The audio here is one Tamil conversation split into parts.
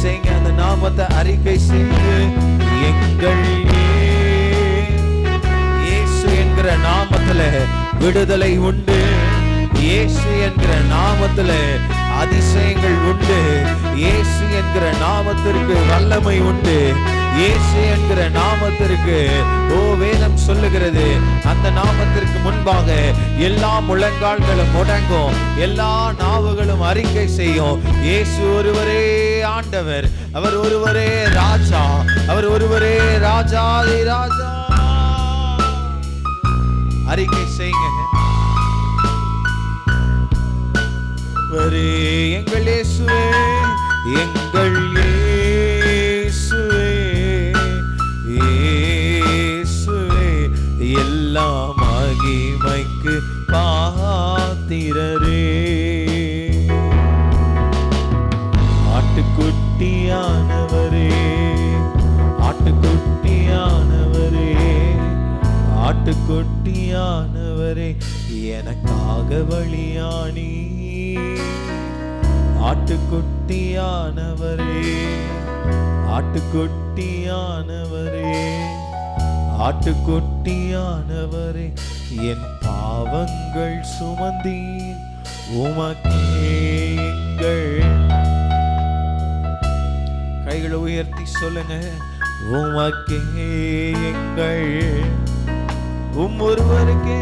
செய்யுங்க, அந்த நாமத்தை அறிக்கை செய்து, எங்கள் இயேசு என்கிற நாமத்துல விடுதலை உண்டு, இயேசு என்கிற நாமத்துல அதிசயங்கள் உண்டு, இயேசு என்கிற நாமத்திற்கு வல்லமை உண்டு, இயேசு என்கிற நாமத்திற்கு வேதம் சொல்லுகிறது, அந்த நாமத்திற்கு முன்பாக எல்லா முழங்கால்களும் முடங்கும், எல்லா நாவுகளும் அறிக்கை செய்யும், இயேசு ஒருவரே ஆண்டவர், அவர் ஒருவரே ராஜா, அவர் ஒருவரே ராஜாதி ராஜா. அறிக்கை செய்யுங்க, எங்கள் இயேசுவே, எங்கள் இயேசுவே, இயேசுவே, எல்லா மகிமைக்கு பாத்திரரே, ஆட்டுக்குட்டியானவரே, ஆட்டுக்குட்டியானவரே, ஆட்டுக்குட்டியானவரே, எனக்காக பலியானி, ஆட்டுக்குட்டியானவரே, ஆட்டுக்குட்டியானவரே, ஆட்டுக்குட்டியானவரே, என் பாவங்கள் சுமந்தீர், உமக்கே எங்கள். கைகளை உயர்த்தி சொல்லுங்க, உமக்கே எங்கள், ஒருவருக்கே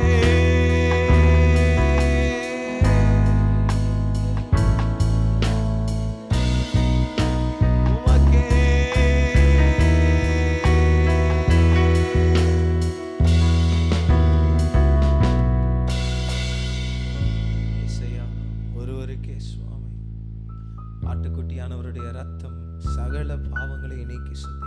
ஆட்டுக்குட்டியானவருடைய ரத்தம் சகல பாவங்களை நீக்கி சுத்தி